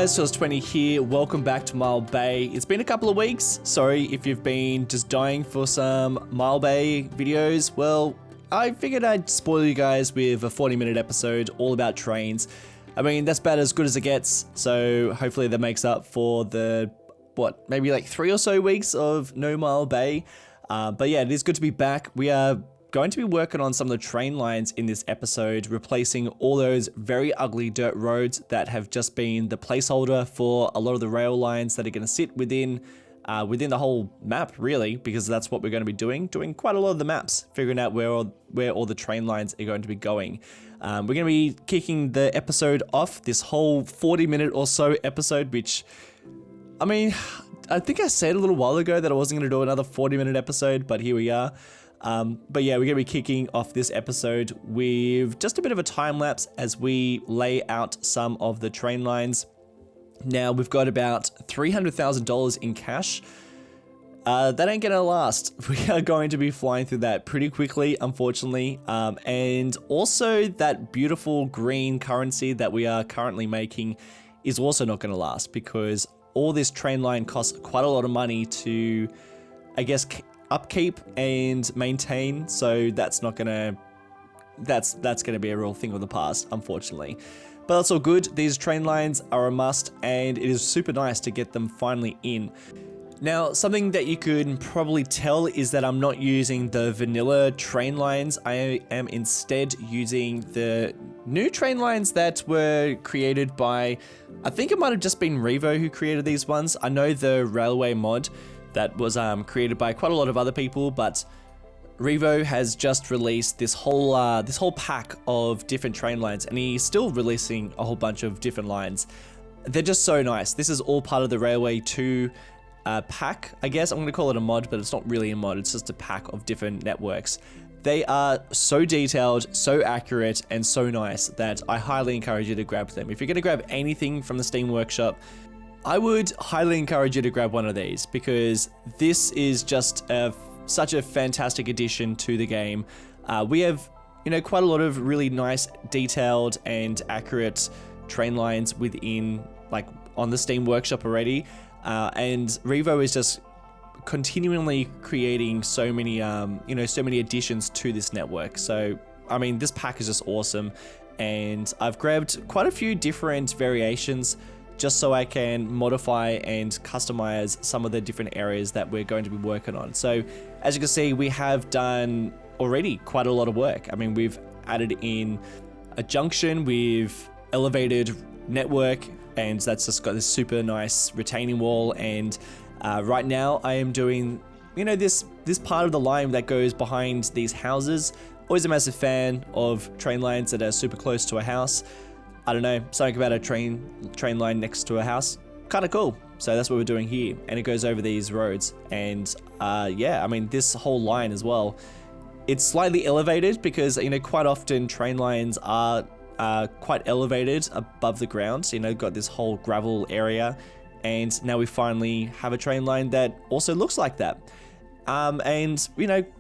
guys, Source20 here. Welcome back to Mile Bay. It's been a couple of weeks. Sorry if you've been just dying for some Mile Bay videos. Well, I figured I'd spoil you guys with a 40-minute episode all about trains. I mean, that's about as good as it gets. So hopefully that makes up for the, maybe like 3 or so weeks of no Mile Bay. But yeah, it is good to be back. We are going to be working on some of the train lines in this episode, replacing all those very ugly dirt roads that have just been the placeholder for a lot of the rail lines that are going to sit within the whole map, really, because that's what we're going to be doing quite a lot of the maps, figuring out where all the train lines are going to be going. We're going to be kicking the episode off, this whole 40-minute or so episode, which, I mean, I think I said a little while ago that I wasn't going to do another 40-minute episode, but here we are. But yeah, we're going to be kicking off this episode with just a bit of a time lapse as we lay out some of the train lines. Now, we've got about $300,000 in cash. That ain't going to last. We are going to be flying through that pretty quickly, unfortunately. And also that beautiful green currency that we are currently making is also not going to last, because all this train line costs quite a lot of money to, I guess, upkeep and maintain, so that's gonna be a real thing of the past, unfortunately. But that's all good. These train lines are a must, and it is super nice to get them finally in. Now, something that you could probably tell is that I'm not using the vanilla train lines. I am instead using the new train lines that were created by, I think it might have just been Revo who created these ones. I know the railway mod that was created by quite a lot of other people, but Revo has just released this whole pack of different train lines, and he's still releasing a whole bunch of different lines. They're just so nice. This is all part of the Railway 2 pack, I guess. I'm going to call it a mod, but it's not really a mod. It's just a pack of different networks. They are so detailed, so accurate, and so nice that I highly encourage you to grab them. If you're going to grab anything from the Steam Workshop, I would highly encourage you to grab one of these, because this is just such a fantastic addition to the game. We have, quite a lot of really nice, detailed and accurate train lines within, on the Steam Workshop already. And Revo is just continually creating so many additions to this network. So, I mean, this pack is just awesome. And I've grabbed quite a few different variations just so I can modify and customize some of the different areas that we're going to be working on. So as you can see, we have done already quite a lot of work. I mean, we've added in a junction with elevated network, and that's just got this super nice retaining wall. And right now I am doing, this part of the line that goes behind these houses. Always a massive fan of train lines that are super close to a house. I don't know, something about a train line next to a house, kind of cool. So that's what we're doing here, and it goes over these roads. And yeah, I mean, this whole line as well, it's slightly elevated because, quite often train lines are quite elevated above the ground. So, got this whole gravel area, and now we finally have a train line that also looks like that. And,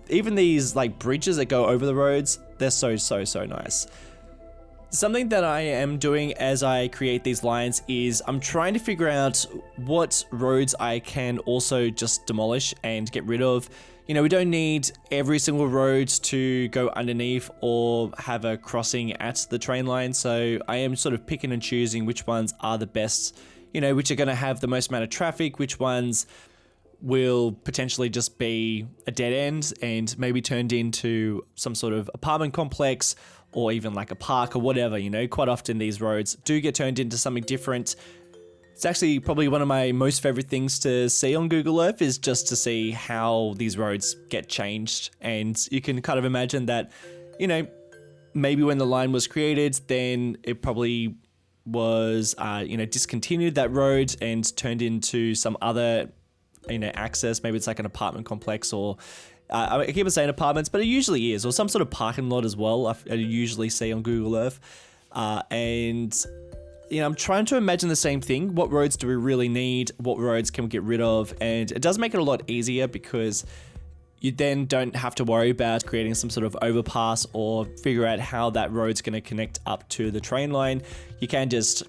even these bridges that go over the roads, they're so nice. Something that I am doing as I create these lines is I'm trying to figure out what roads I can also just demolish and get rid of. We don't need every single road to go underneath or have a crossing at the train line. So I am sort of picking and choosing which ones are the best, which are going to have the most amount of traffic, which ones will potentially just be a dead end and maybe turned into some sort of apartment complex, or even like a park or whatever. Quite often these roads do get turned into something different. It's actually probably one of my most favorite things to see on Google Earth, is just to see how these roads get changed. And you can kind of imagine that, maybe when the line was created, then it probably was, discontinued, that road, and turned into some other, access. Maybe it's like an apartment complex, or I keep on saying apartments, but it usually is, or some sort of parking lot as well. I usually see on Google Earth. And I'm trying to imagine the same thing. What roads do we really need? What roads can we get rid of? And it does make it a lot easier, because you then don't have to worry about creating some sort of overpass or figure out how that road's going to connect up to the train line. You can just,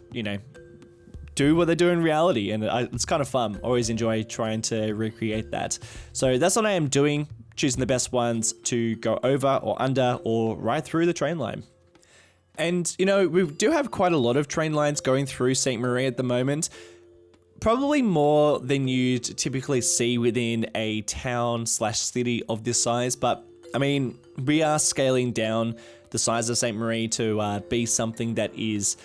do what they do in reality, and it's kind of fun. Always enjoy trying to recreate that. So that's what I am doing, choosing the best ones to go over or under or right through the train line. And, you know, we do have quite a lot of train lines going through St. Marie at the moment. Probably more than you'd typically see within a town/city of this size. But, I mean, we are scaling down the size of St. Marie to be something that is,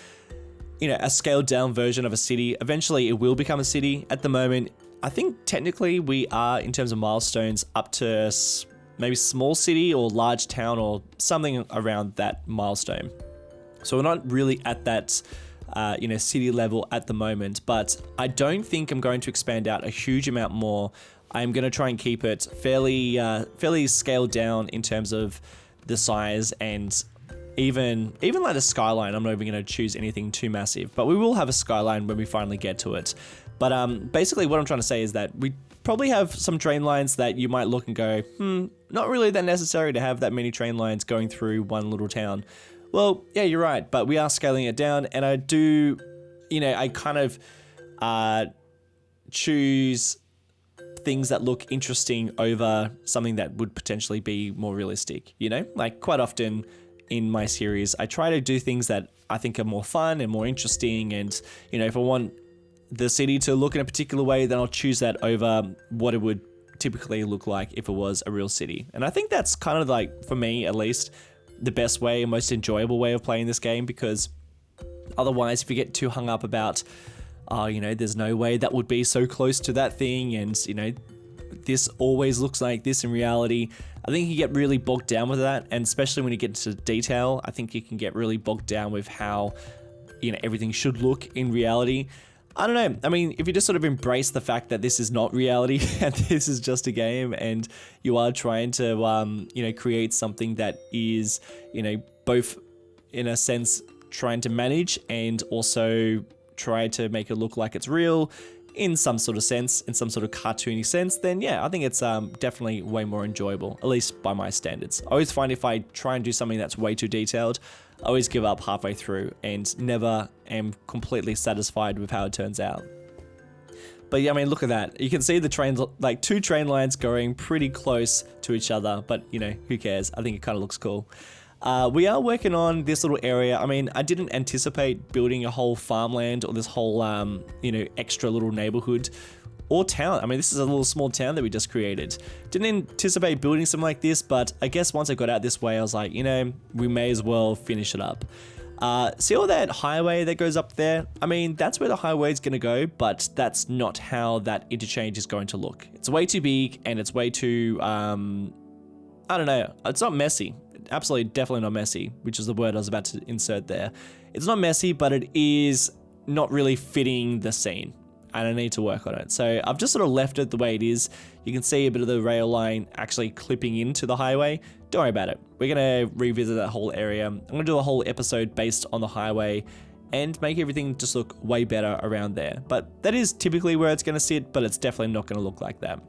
you know, a scaled down version of a city. Eventually, it will become a city. At the moment, I think technically we are, in terms of milestones, up to maybe small city or large town or something around that milestone. So we're not really at that, you know, city level at the moment, but I don't think I'm going to expand out a huge amount more. I'm going to try and keep it fairly scaled down in terms of the size, and even like the skyline, I'm not even going to choose anything too massive, but we will have a skyline when we finally get to it. But basically what I'm trying to say is that we probably have some train lines that you might look and go, not really that necessary to have that many train lines going through one little town. Well, yeah, you're right, but we are scaling it down, and I do, you know, I kind of choose things that look interesting over something that would potentially be more realistic, you know? Like, quite often in my series, I try to do things that I think are more fun and more interesting, and, you know, if I want the city to look in a particular way, then I'll choose that over what it would typically look like if it was a real city. And I think that's kind of like, for me at least, the best way and most enjoyable way of playing this game, because otherwise if you get too hung up about, oh, you know, there's no way that would be so close to that thing, and, you know, this always looks like this in reality, I think you get really bogged down with that. And especially when you get into detail, I think you can get really bogged down with how, you know, everything should look in reality. I don't know. I mean, if you just sort of embrace the fact that this is not reality and this is just a game, and you are trying to, you know, create something that is, you know, both in a sense trying to manage and also try to make it look like it's real in some sort of sense, in some sort of cartoony sense, then yeah, I think it's definitely way more enjoyable, at least by my standards. I always find if I try and do something that's way too detailed, I always give up halfway through and never am completely satisfied with how it turns out. But yeah, I mean, look at that. You can see the trains, like 2 train lines going pretty close to each other, but you know, who cares? I think it kind of looks cool. We are working on this little area. I mean, I didn't anticipate building a whole farmland or this whole, you know, extra little neighborhood or town. I mean, this is a little small town that we just created. Didn't anticipate building something like this, but I guess once I got out this way, I was like, you know, we may as well finish it up. See all that highway that goes up there? I mean, that's where the highway is going to go, but that's not how that interchange is going to look. It's way too big, and it's way too, I don't know, it's not messy. Absolutely, definitely not messy, which is the word I was about to insert there. It's not messy, but it is not really fitting the scene, and I need to work on it. So I've just sort of left it the way it is. You can see a bit of the rail line actually clipping into the highway. Don't worry about it. We're going to revisit that whole area. I'm going to do a whole episode based on the highway and make everything just look way better around there. But that is typically where it's going to sit, but it's definitely not going to look like that.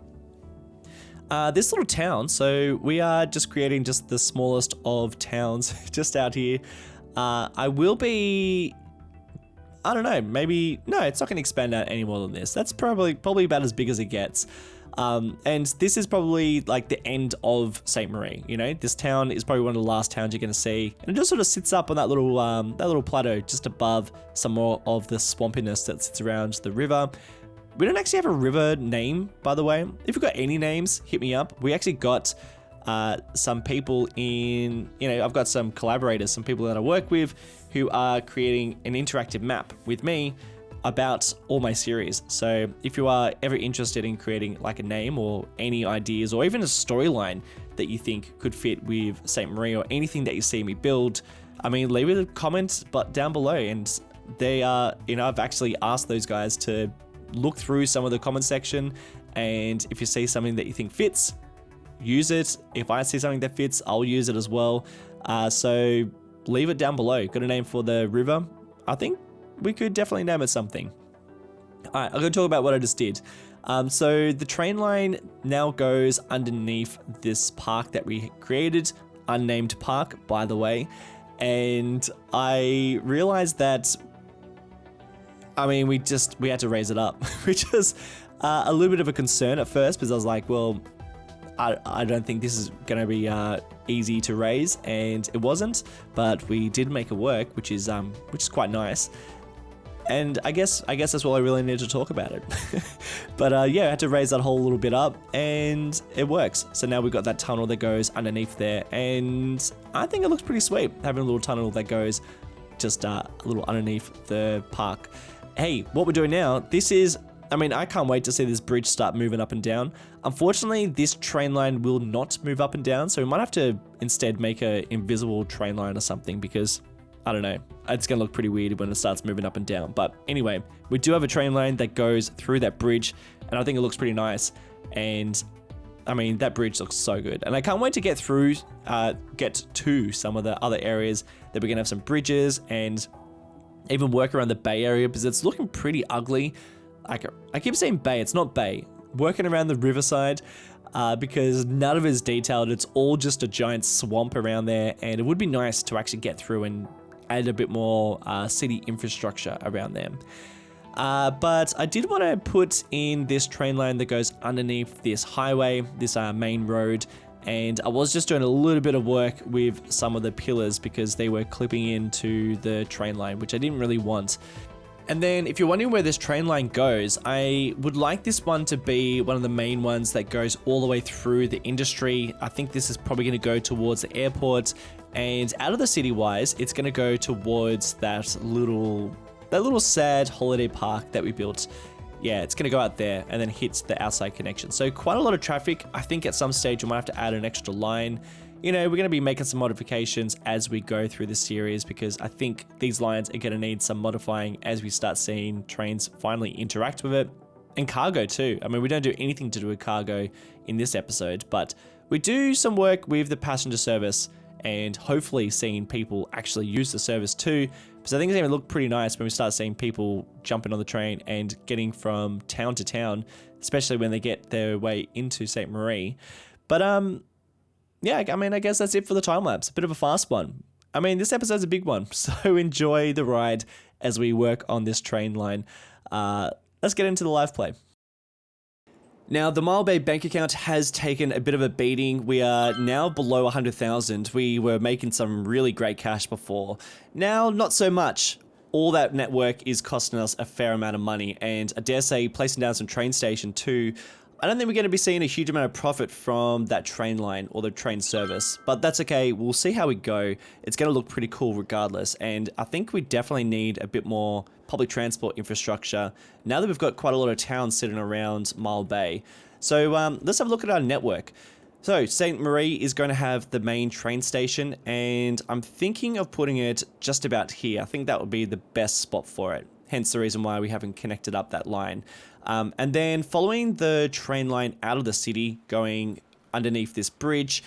This little town, so we are just creating just the smallest of towns just out here. I will be, I don't know, maybe, no, it's not going to expand out any more than this. That's probably about as big as it gets. And this is probably like the end of St. Marie, you know? This town is probably one of the last towns you're going to see. And it just sort of sits up on that little plateau just above some more of the swampiness that sits around the river. We don't actually have a river name, by the way. If you've got any names, hit me up. We actually got some people in, you know, I've got some collaborators, some people that I work with who are creating an interactive map with me about all my series. So if you are ever interested in creating like a name or any ideas or even a storyline that you think could fit with St. Marie or anything that you see me build, I mean, leave it a comment down below. And they are, you know, I've actually asked those guys to look through some of the comment section, and if you see something that you think fits, use it. If I see something that fits, I'll use it as well. So leave it down below. Got a name for the river? I think we could definitely name it something. All right, I'm going to talk about what I just did. So the train line now goes underneath this park that we created, unnamed park, by the way. And I realized that I mean, we had to raise it up, which was a little bit of a concern at first because I was like, well, I don't think this is going to be easy to raise, and it wasn't, but we did make it work, which is quite nice. And I guess that's all I really need to talk about it. But yeah, I had to raise that whole little bit up, and it works. So now we've got that tunnel that goes underneath there, and I think it looks pretty sweet, having a little tunnel that goes just a little underneath the park. Hey, what we're doing now, I can't wait to see this bridge start moving up and down. Unfortunately, this train line will not move up and down, so we might have to instead make an invisible train line or something, because I don't know, it's going to look pretty weird when it starts moving up and down. But anyway, we do have a train line that goes through that bridge, and I think it looks pretty nice. And I mean, that bridge looks so good. And I can't wait to get to some of the other areas that we're going to have some bridges and even work around the bay area, because it's looking pretty ugly. I keep saying bay, it's not bay. Working around the riverside, because none of it is detailed. It's all just a giant swamp around there, and it would be nice to actually get through and add a bit more city infrastructure around them. But I did want to put in this train line that goes underneath this highway, this main road, and I was just doing a little bit of work with some of the pillars because they were clipping into the train line, which I didn't really want. And then if you're wondering where this train line goes, I would like this one to be one of the main ones that goes all the way through the industry. I think this is probably going to go towards the airport, and out of the city wise, it's going to go towards that little sad holiday park that we built. Yeah, it's going to go out there and then hit the outside connection. So quite a lot of traffic. I think at some stage we might have to add an extra line. You know, we're going to be making some modifications as we go through the series, because I think these lines are going to need some modifying as we start seeing trains finally interact with it. And cargo too. I mean, we don't do anything to do with cargo in this episode, but we do some work with the passenger service and hopefully seeing people actually use the service too. Because I think it's going to look pretty nice when we start seeing people jumping on the train and getting from town to town, especially when they get their way into St. Marie. But yeah, I mean, I guess that's it for the time lapse. A bit of a fast one. I mean, this episode's a big one, so enjoy the ride as we work on this train line. Let's get into the live play. Now, the Mile Bay bank account has taken a bit of a beating. We are now below 100,000. We were making some really great cash before. Now, not so much. All that network is costing us a fair amount of money, and I dare say placing down some train station too. I don't think we're going to be seeing a huge amount of profit from that train line or the train service, but that's okay. We'll see how we go. It's going to look pretty cool regardless, and I think we definitely need a bit more public transport infrastructure now that we've got quite a lot of towns sitting around Mile Bay. So let's have a look at our network. So St. Marie is going to have the main train station, and I'm thinking of putting it just about here. I think that would be the best spot for it. Hence the reason why we haven't connected up that line. And then following the train line out of the city, going underneath this bridge,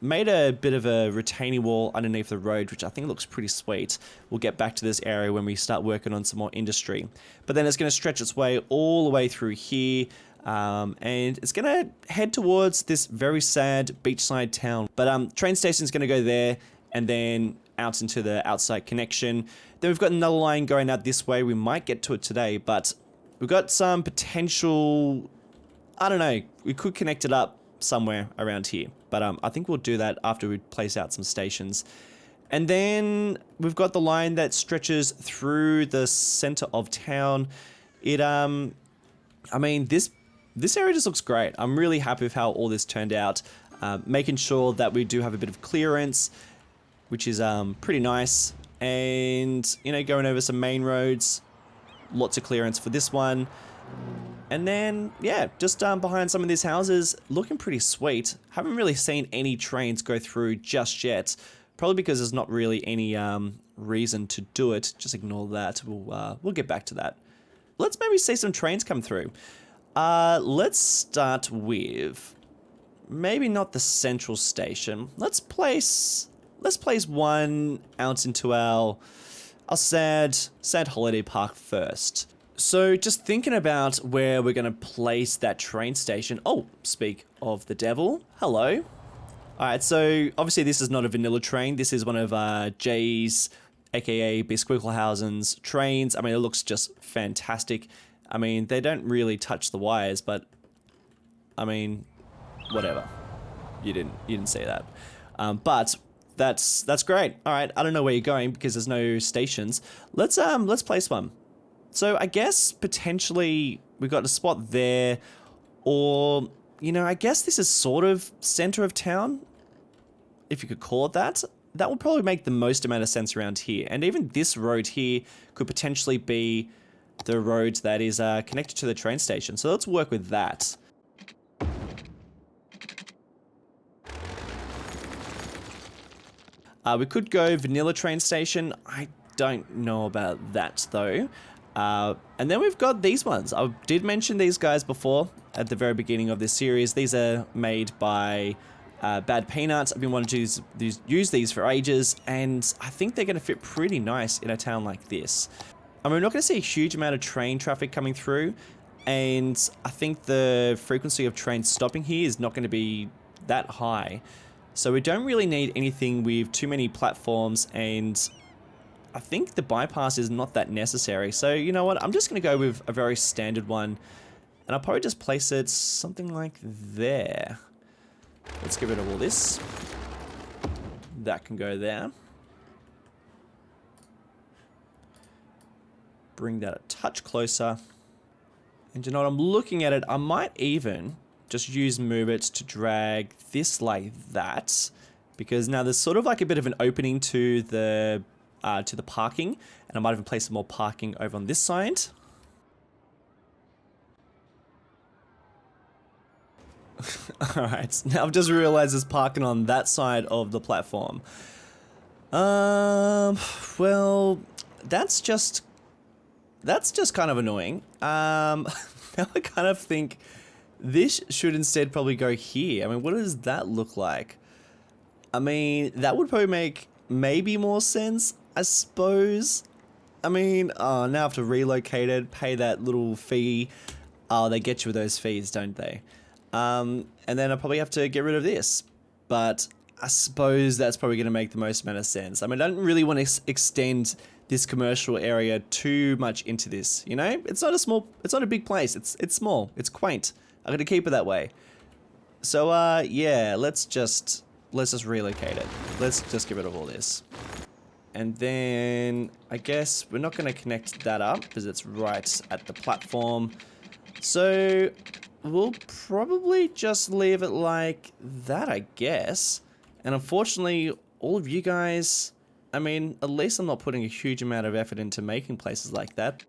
made a bit of a retaining wall underneath the road, which I think looks pretty sweet. We'll get back to this area when we start working on some more industry. But then it's going to stretch its way all the way through here, and it's going to head towards this very sad beachside town. But train station is going to go there, and then out into the outside connection. Then we've got another line going out this way. We might get to it today, but we've got some potential, I don't know, we could connect it up somewhere around here. But I think we'll do that after we place out some stations. And then we've got the line that stretches through the center of town. It, I mean, this area just looks great. I'm really happy with how all this turned out. Making sure that we do have a bit of clearance, which is pretty nice. And, you know, going over some main roads. Lots of clearance for this one. And then, yeah, just behind some of these houses, looking pretty sweet. Haven't really seen any trains go through just yet. Probably because there's not really any reason to do it. Just ignore that. We'll get back to that. Let's maybe see some trains come through. Let's start with maybe not the central station. Let's place one out into our sad holiday park first. So just thinking about where we're going to place that train station. Oh, speak of the devil. Hello. All right, so obviously this is not a vanilla train. This is one of Jay's aka Bisquickelhausen's trains. I mean, it looks just fantastic. I mean, they don't really touch the wires, but I mean, whatever. You didn't see that. But that's great. All right, I don't know where you're going because there's no stations. Let's place one. So I guess potentially we got a spot there, or I guess this is sort of center of town, if you could call it that. That would probably make the most amount of sense around here. And even this road here could potentially be the road that is connected to the train station. So let's work with that. We could go vanilla train station. I don't know about that though. And then we've got these ones. I did mention these guys before at the very beginning of this series. These are made by Bad Peanuts. I've been wanting to use these for ages, and I think they're going to fit pretty nice in a town like this. I mean, we're not going to see a huge amount of train traffic coming through, and I think the frequency of trains stopping here is not going to be that high. So we don't really need anything with too many platforms, and I think the bypass is not that necessary. So you know what, I'm just going to go with a very standard one, and I'll probably just place it something like there. Let's get rid of all this. That can go there. Bring that a touch closer. And you know what, I'm looking at it, I might even just use move it to drag this like that, because now there's sort of like a bit of an opening to the parking, and I might even place some more parking over on this side. Alright, now I've just realized there's parking on that side of the platform. Well, that's just kind of annoying. Now I kind of think this should instead probably go here. I mean, what does that look like? I mean, that would probably make maybe more sense, I suppose. I mean, now I have to relocate it, pay that little fee. Oh, they get you with those fees, don't they? And then I'll probably have to get rid of this. But I suppose that's probably going to make the most amount of sense. I mean, I don't really want to extend this commercial area too much into this, It's not a big place. It's small. It's quaint. I'm going to keep it that way. So, yeah, let's just relocate it. Let's just get rid of all this. And then I guess we're not going to connect that up because it's right at the platform. So we'll probably just leave it like that, I guess. And unfortunately, all of you guys, I mean, at least I'm not putting a huge amount of effort into making places like that.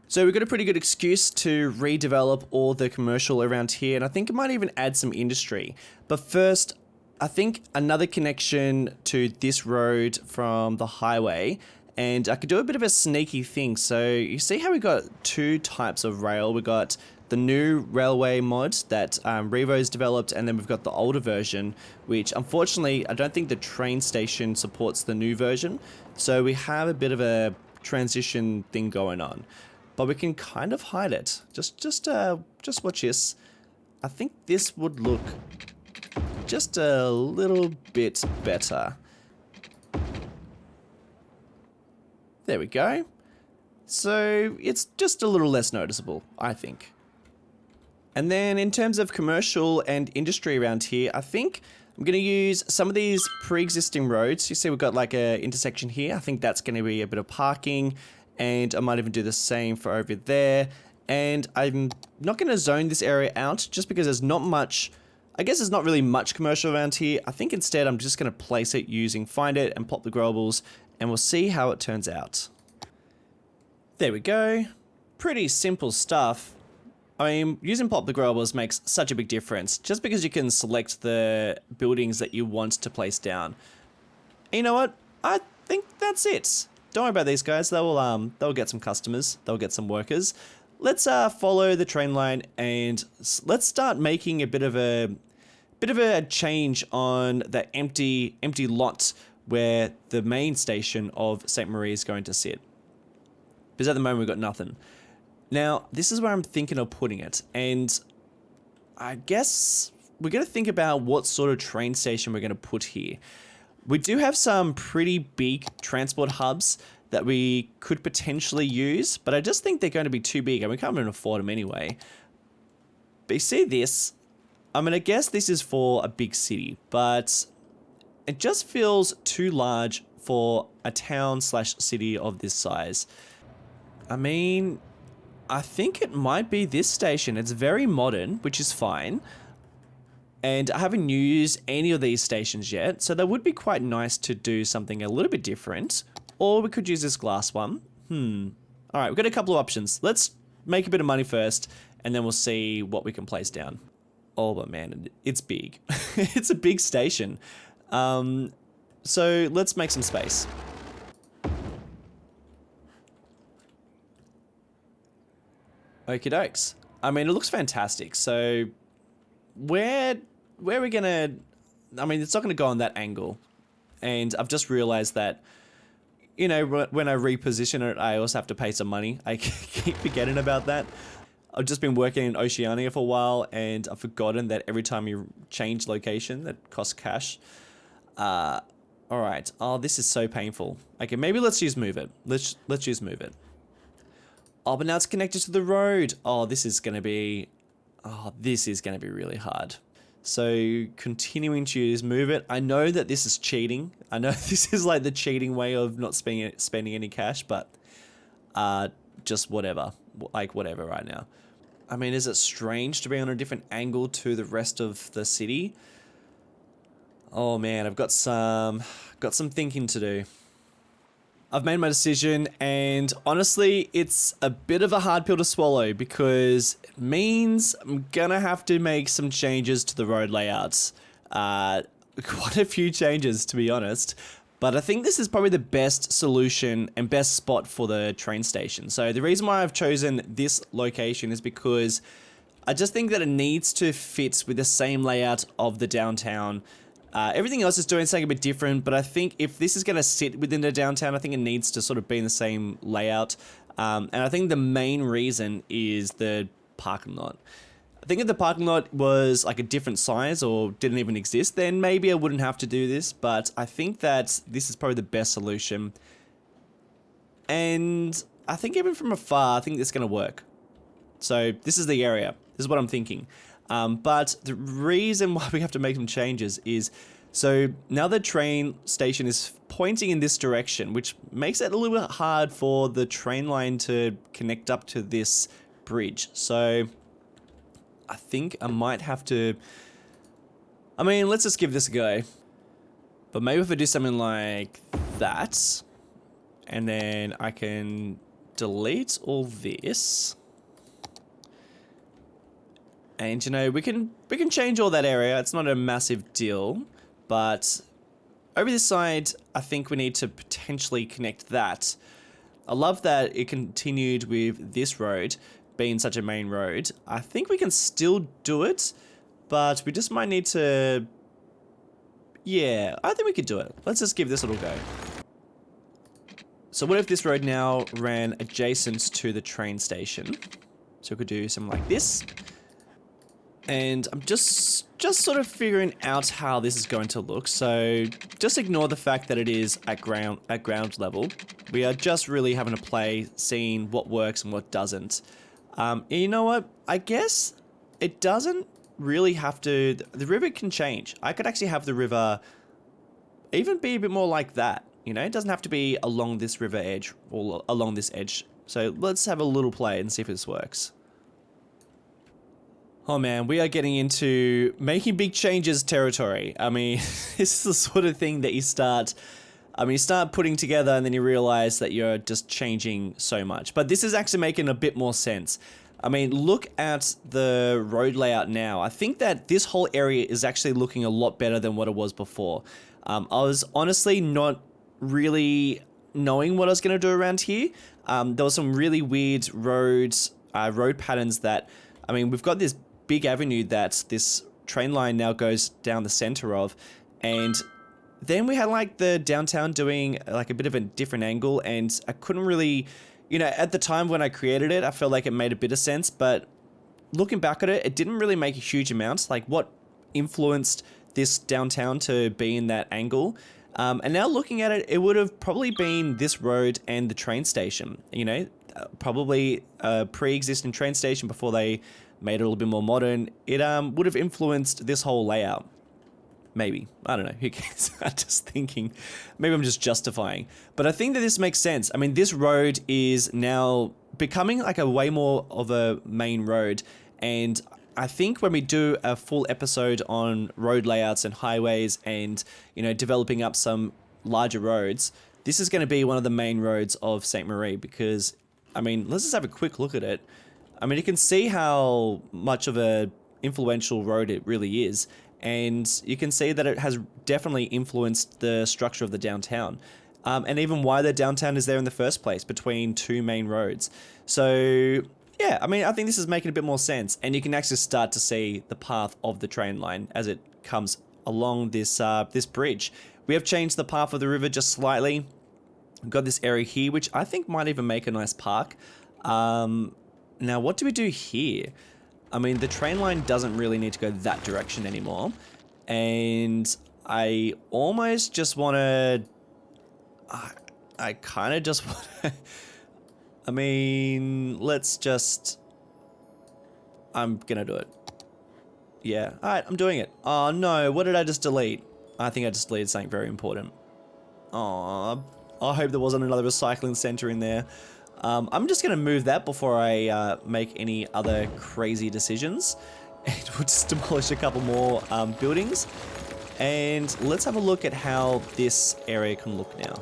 So we've got a pretty good excuse to redevelop all the commercial around here, and I think it might even add some industry. But first, I think another connection to this road from the highway, and I could do a bit of a sneaky thing. So you see how we got two types of rail? We got the new railway mod that Revo's developed, and then we've got the older version, which unfortunately I don't think the train station supports the new version. So we have a bit of a transition thing going on. But we can kind of hide it. Just watch this. I think this would look just a little bit better. There we go. So it's just a little less noticeable, I think. And then in terms of commercial and industry around here, I think I'm going to use some of these pre-existing roads. You see we've got like a intersection here. I think that's going to be a bit of parking. And I might even do the same for over there. And I'm not going to zone this area out just because there's not much, I guess there's not really much commercial around here. I think instead I'm just going to place it using find it and pop the growables, and we'll see how it turns out. There we go. Pretty simple stuff. I mean, using pop the growables makes such a big difference just because you can select the buildings that you want to place down. And you know what? I think that's it. Don't worry about these guys. They'll get some customers. They'll get some workers. Let's follow the train line and let's start making a bit of a change on the empty lot where the main station of St. Marie is going to sit. Because at the moment we've got nothing. Now, this is where I'm thinking of putting it, and I guess we're going to think about what sort of train station we're going to put here. We do have some pretty big transport hubs that we could potentially use, but I just think they're going to be too big and we can't even afford them anyway. But you see this, I'm going to guess this is for a big city, but it just feels too large for a town slash city of this size. I mean, I think it might be this station. It's very modern, which is fine. And I haven't used any of these stations yet, so that would be quite nice to do something a little bit different. Or we could use this glass one. All right, we've got a couple of options. Let's make a bit of money first, and then we'll see what we can place down. Oh, but man, it's big. It's a big station. So let's make some space. Okie dokes. I mean, it looks fantastic. So where are we gonna... I mean, it's not gonna go on that angle. And I've just realized that, you know, when I reposition it, I also have to pay some money. I keep forgetting about that. I've just been working in Oceania for a while, and I've forgotten that every time you change location, that costs cash. All right. Oh, this is so painful. Okay, maybe let's use move it. Let's use move it. Oh, but now it's connected to the road. Oh, this is gonna be really hard. So continuing to use move it. I know that this is cheating. I know this is like the cheating way of not spending any cash, but just whatever. Like whatever right now. I mean, is it strange to be on a different angle to the rest of the city? Oh man, I've got some thinking to do. I've made my decision, and honestly, it's a bit of a hard pill to swallow because it means I'm gonna have to make some changes to the road layouts. Quite a few changes, to be honest. But I think this is probably the best solution and best spot for the train station. So the reason why I've chosen this location is because I just think that it needs to fit with the same layout of the downtown. Everything else is doing something a bit different, but I think if this is going to sit within the downtown, I think it needs to sort of be in the same layout. And I think the main reason is the parking lot. I think if the parking lot was like a different size or didn't even exist, then maybe I wouldn't have to do this, but I think that this is probably the best solution. And I think even from afar, I think this is going to work. So this is the area. This is what I'm thinking. But the reason why we have to make some changes is, so now the train station is pointing in this direction, which makes it a little bit hard for the train line to connect up to this bridge. So I think I might have to, I mean, let's just give this a go. But maybe if I do something like that, and then I can delete all this. And, you know, we can change all that area. It's not a massive deal. But over this side, I think we need to potentially connect that. I love that it continued with this road being such a main road. I think we can still do it, but we just might need to... Yeah, I think we could do it. Let's just give this a little go. So what if this road now ran adjacent to the train station? So we could do something like this. And I'm just sort of figuring out how this is going to look. So just ignore the fact that it is at ground level. We are just really having to play, seeing what works and what doesn't. You know what? I guess it doesn't really have to... The river can change. I could actually have the river even be a bit more like that. You know, it doesn't have to be along this river edge or along this edge. So let's have a little play and see if this works. Oh man, we are getting into making big changes territory. I mean, this is the sort of thing that you start putting together and then you realize that you're just changing so much. But this is actually making a bit more sense. I mean, look at the road layout now. I think that this whole area is actually looking a lot better than what it was before. I was honestly not really knowing what I was going to do around here. There was some really weird road patterns that, I mean, we've got this big avenue that this train line now goes down the center of, and then we had like the downtown doing like a bit of a different angle, and I couldn't really, you know, at the time when I created it, I felt like it made a bit of sense, but looking back at it, it didn't really make a huge amount. Like what influenced this downtown to be in that angle. And now looking at it, it would have probably been this road and the train station, you know, probably a pre-existing train station before they made it a little bit more modern. It would have influenced this whole layout. Maybe. I don't know. Who cares? I'm just thinking. Maybe I'm just justifying. But I think that this makes sense. I mean, this road is now becoming like a way more of a main road. And I think when we do a full episode on road layouts and highways and, you know, developing up some larger roads, this is going to be one of the main roads of St. Marie because, I mean, let's just have a quick look at it. I mean, you can see how much of a influential road it really is. And you can see that it has definitely influenced the structure of the downtown. And even why the downtown is there in the first place, between two main roads. So, yeah, I mean, I think this is making a bit more sense. And you can actually start to see the path of the train line as it comes along this this bridge. We have changed the path of the river just slightly. We've got this area here, which I think might even make a nice park. Now, what do we do here? I mean, the train line doesn't really need to go that direction anymore. And I almost just want to... I kind of just want to... I mean, let's just... I'm going to do it. Yeah. All right, I'm doing it. Oh, no. What did I just delete? I think I just deleted something very important. Oh, I hope there wasn't another recycling center in there. I'm just going to move that before I make any other crazy decisions. And we'll just demolish a couple more buildings. And let's have a look at how this area can look now.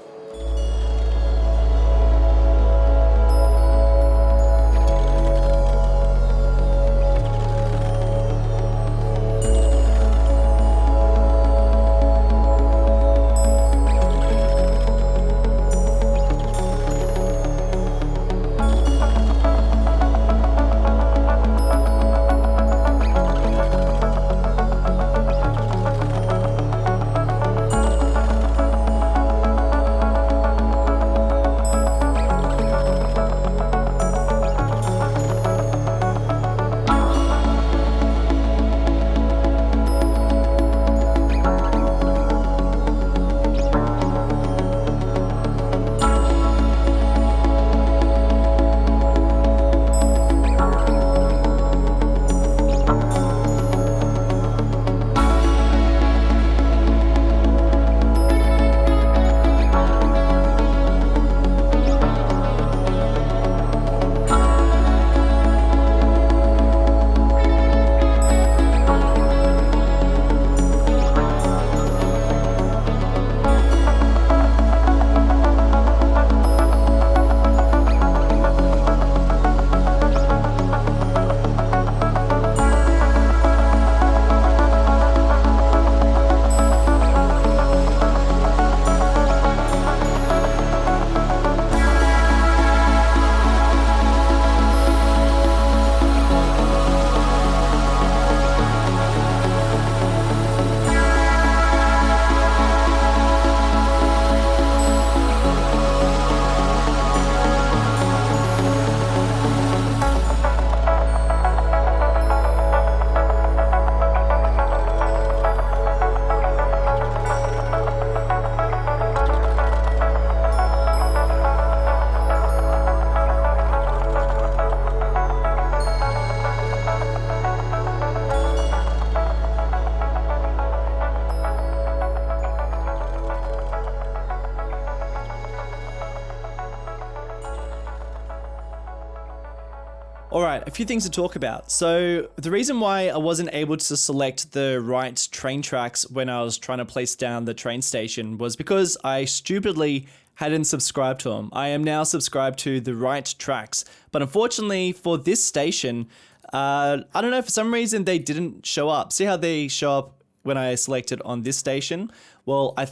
All right, a few things to talk about. So the reason why I wasn't able to select the right train tracks when I was trying to place down the train station was because I stupidly hadn't subscribed to them. I am now subscribed to the right tracks, but unfortunately for this station, I don't know, for some reason they didn't show up. See how they show up when I selected on this station? Well, I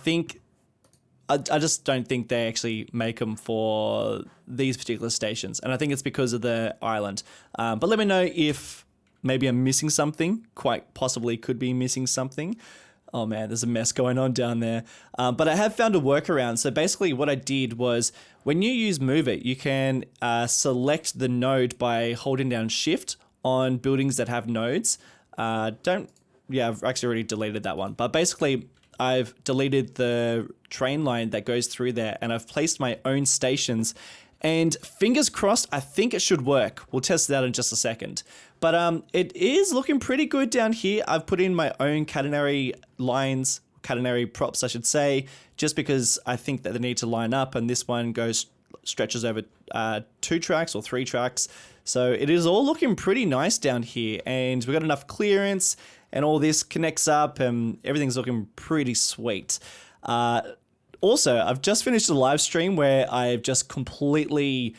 just don't think they actually make them for these particular stations. And I think it's because of the island. But let me know if maybe I'm missing something. Quite possibly could be missing something. Oh man, there's a mess going on down there. But I have found a workaround. So basically what I did was when you use Move It, you can select the node by holding down Shift on buildings that have nodes. Don't yeah, I've actually already deleted that one. But basically, I've deleted the train line that goes through there, and I've placed my own stations. And fingers crossed, I think it should work. We'll test it out in just a second. But it is looking pretty good down here. I've put in my own catenary lines, catenary props, I should say, just because I think that they need to line up. And this one stretches over 2 tracks or 3 tracks. So it is all looking pretty nice down here. And we've got enough clearance, and all this connects up, and everything's looking pretty sweet. Also, I've just finished a live stream where I've just completely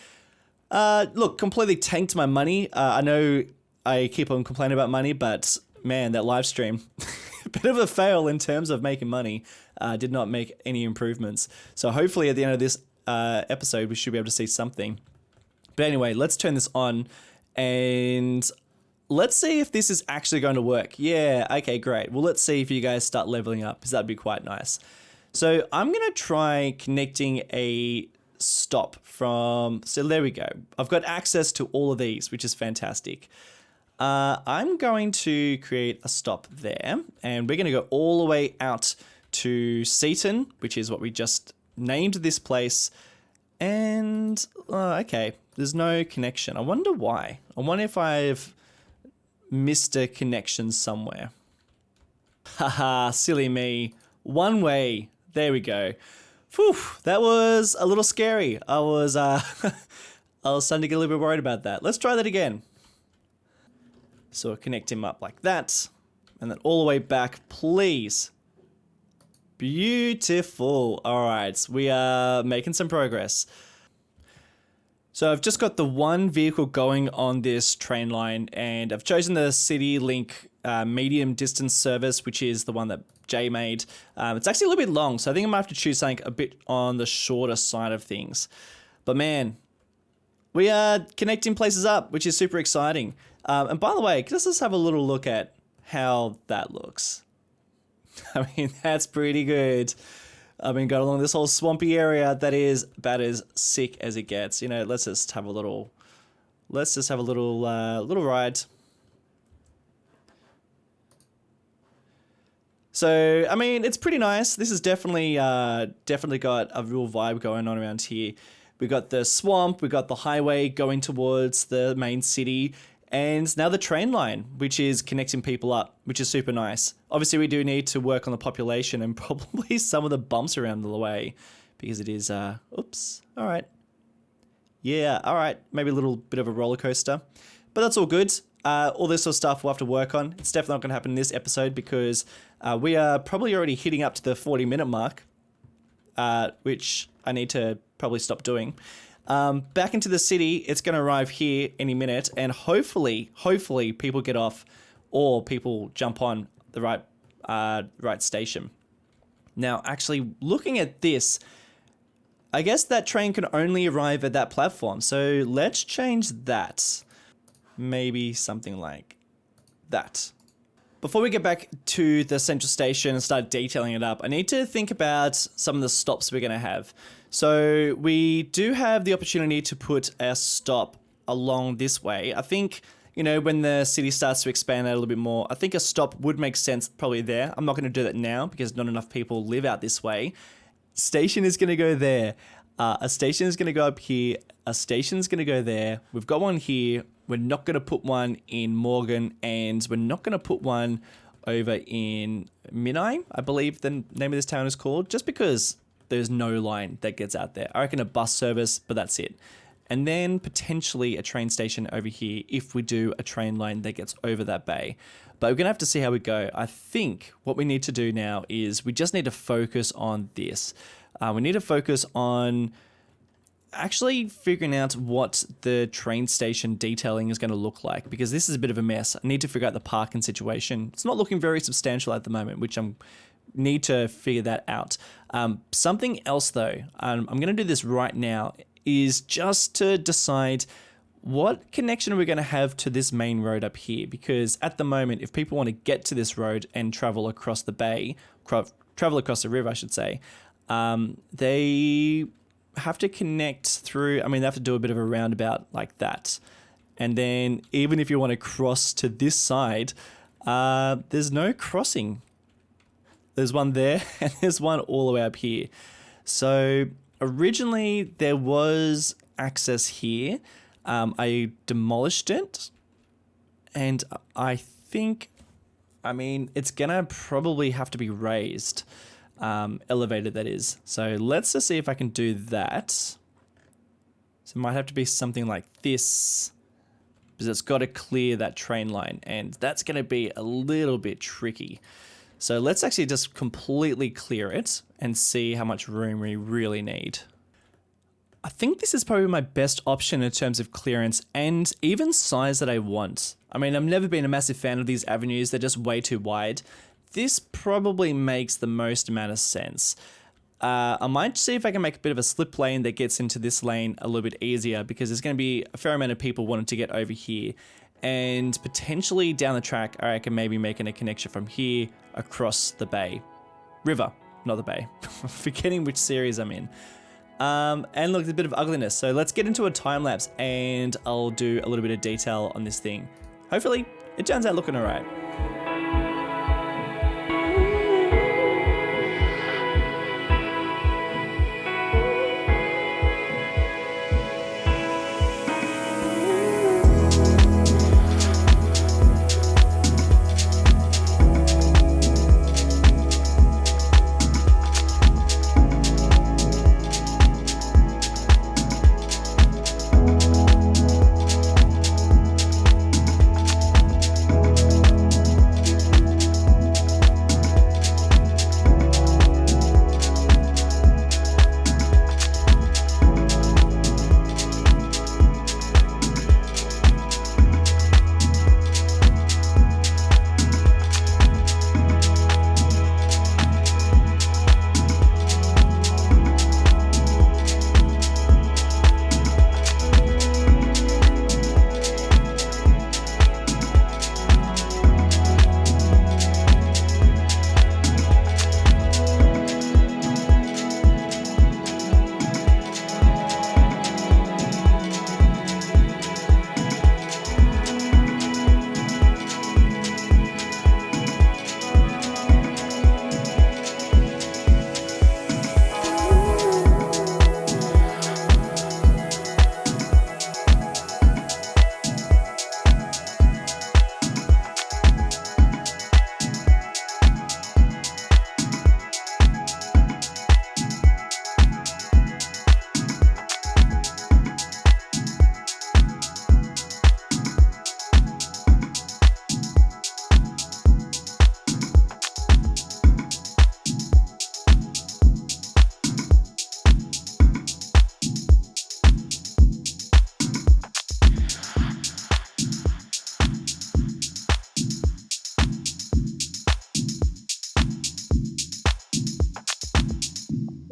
tanked my money. I know I keep on complaining about money, but man, that live stream, a bit of a fail in terms of making money. Did not make any improvements. So hopefully at the end of this episode, we should be able to see something. But anyway, let's turn this on and let's see if this is actually going to work. Yeah, okay, great. Well, let's see if you guys start leveling up, because that'd be quite nice. So I'm going to try connecting a stop from, so there we go. I've got access to all of these, which is fantastic. I'm going to create a stop there, and we're going to go all the way out to Seaton, which is what we just named this place. And, okay, there's no connection. I wonder why. I wonder if I've missed a connection somewhere. Haha, silly me. One way. There we go. Phew, that was a little scary. I was starting to get a little bit worried about that. Let's try that again. So connect him up like that, and then all the way back, please. Beautiful. All right, we are making some progress. So I've just got the one vehicle going on this train line, and I've chosen the City Link medium distance service, which is the one that Jay made. It's actually a little bit long, so I think I might have to choose something a bit on the shorter side of things. But man, we are connecting places up, which is super exciting. And by the way, let's just have a little look at how that looks. I mean, that's pretty good. I mean, going along this whole swampy area, that is about as sick as it gets. You know, let's just have a little ride. So, I mean, it's pretty nice. This is definitely got a real vibe going on around here. We got the swamp, we got the highway going towards the main city, and now the train line, which is connecting people up, which is super nice. Obviously, we do need to work on the population and probably some of the bumps around the way, because it is, oops, all right. Yeah, all right, maybe a little bit of a roller coaster, but that's all good. All this sort of stuff we'll have to work on. It's definitely not going to happen in this episode, because we are probably already hitting up to the 40-minute mark, which I need to probably stop doing. Back into the city, it's going to arrive here any minute, and hopefully people get off, or people jump on the right station. Now, actually, looking at this, I guess that train can only arrive at that platform, so let's change that. Maybe something like that. Before we get back to the central station and start detailing it up, I need to think about some of the stops we're going to have. So we do have the opportunity to put a stop along this way. I think, you know, when the city starts to expand out a little bit more, I think a stop would make sense probably there. I'm not going to do that now because not enough people live out this way. Station is going to go there. A station is going to go up here. A station is going to go there. We've got one here. We're not going to put one in Morgan, and we're not going to put one over in Minai, I believe the name of this town is called, just because there's no line that gets out there. I reckon a bus service, but that's it. And then potentially a train station over here if we do a train line that gets over that bay. But we're going to have to see how we go. I think what we need to do now is we just need to focus on this. We need to focus on actually figuring out what the train station detailing is going to look like, because this is a bit of a mess. I need to figure out the parking situation. It's not looking very substantial at the moment, which I'm need to figure that out. Something else though, I'm going to do this right now, is just to decide what connection are we going to have to this main road up here, because at the moment, if people want to get to this road and travel across the bay, travel across the river, I should say, they have to connect through, I mean, they have to do a bit of a roundabout like that. And then even if you want to cross to this side, There's no crossing. There's one there and there's one all the way up here. So originally there was access here. I demolished it, and I think, it's gonna probably have to be raised, elevated that is. So let's just see if I can do that. So it might have to be something like this, because it's got to clear that train line, and that's gonna be a little bit tricky. So let's actually just completely clear it and see how much room we really need. I think this is probably my best option in terms of clearance and even size that I want. I've never been a massive fan of these avenues. They're just way too wide. This probably makes the most amount of sense. I might see if I can make a bit of a slip lane that gets into this lane a little bit easier, because there's going to be a fair amount of people wanting to get over here. And potentially down the track, I can maybe making a connection from here across the bay. River, not the bay. I'm forgetting which series I'm in. And look, there's a bit of ugliness. So let's get into a time lapse and I'll do a little bit of detail on this thing. Hopefully it turns out looking all right.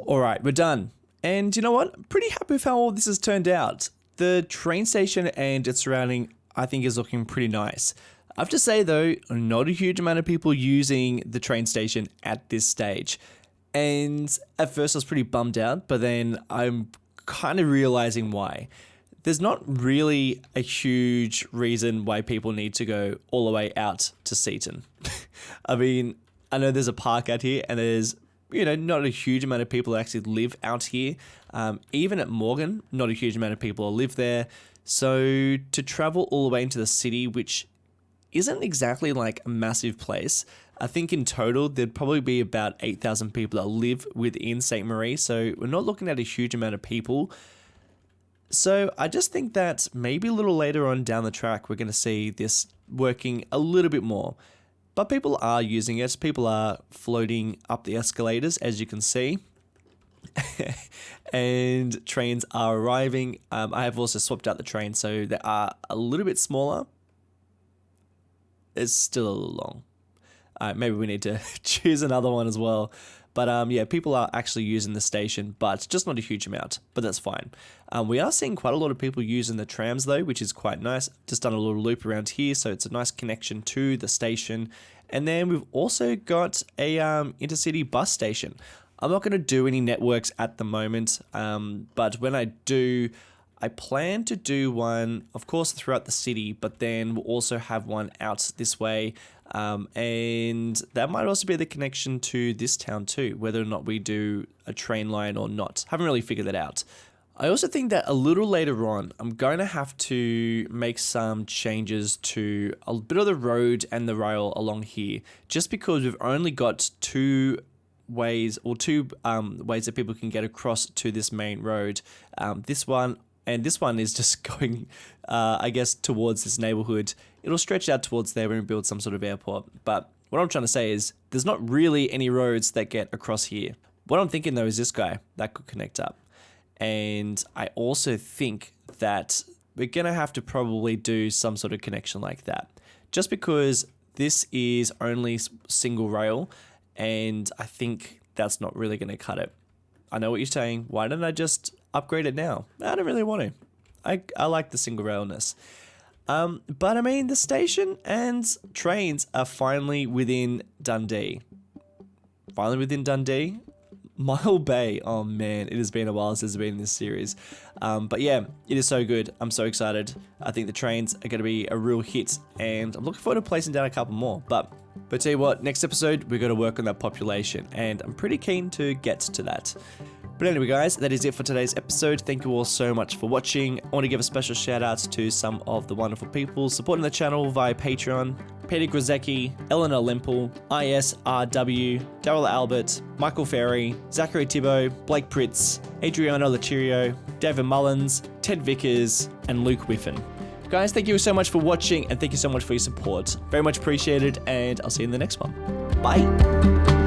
All right, we're done. And you know what? I'm pretty happy with how all this has turned out. The train station and its surrounding, I think, is looking pretty nice. I have to say though, not a huge amount of people using the train station at this stage. And at first I was pretty bummed out, but then I'm kind of realizing why. There's not really a huge reason why people need to go all the way out to Seaton. I know there's a park out here and there's, not a huge amount of people that actually live out here. Even at Morgan, not a huge amount of people live there. So to travel all the way into the city, which isn't exactly like a massive place, I think in total there'd probably be about 8,000 people that live within St. Marie. So we're not looking at a huge amount of people. So I just think that maybe a little later on down the track, we're going to see this working a little bit more. But people are using it. People are floating up the escalators, as you can see. And trains are arriving. I have also swapped out the trains, so they are a little bit smaller. It's still a little long. Maybe we need to choose another one as well. But yeah, people are actually using the station, but just not a huge amount, but that's fine. We are seeing quite a lot of people using the trams though, which is quite nice. Just done a little loop around here, so it's a nice connection to the station. And then we've also got a intercity bus station. I'm not going to do any networks at the moment, but when I do, I plan to do one, of course, throughout the city, but then we'll also have one out this way. And that might also be the connection to this town too, whether or not we do a train line or not. Haven't really figured that out. I also think that a little later on, I'm going to have to make some changes to a bit of the road and the rail along here, just because we've only got two ways that people can get across to this main road. This one is just going, I guess, towards this neighborhood. It'll stretch out towards there when we build some sort of airport. But what I'm trying to say is there's not really any roads that get across here. What I'm thinking though is this guy that could connect up. And I also think that we're going to have to probably do some sort of connection like that. Just because this is only single rail, and I think that's not really going to cut it. I know what you're saying. Why don't I just upgrade it now? I don't really want to. I like the single railness. But I mean, the station and trains are finally within Dundee. Mile Bay. Oh man, it has been a while since I've been in this series. But yeah, it is so good. I'm so excited. I think the trains are going to be a real hit, and I'm looking forward to placing down a couple more. But tell you what, next episode, we're going to work on that population, and I'm pretty keen to get to that. But anyway, guys, that is it for today's episode. Thank you all so much for watching. I want to give a special shout out to some of the wonderful people supporting the channel via Patreon. Peter Grozecki, Eleanor Limple, ISRW, Daryl Albert, Michael Ferry, Zachary Thibault, Blake Pritz, Adriano Lachirio, David Mullins, Ted Vickers, and Luke Whiffen. Guys, thank you so much for watching, and thank you so much for your support. Very much appreciated, and I'll see you in the next one. Bye.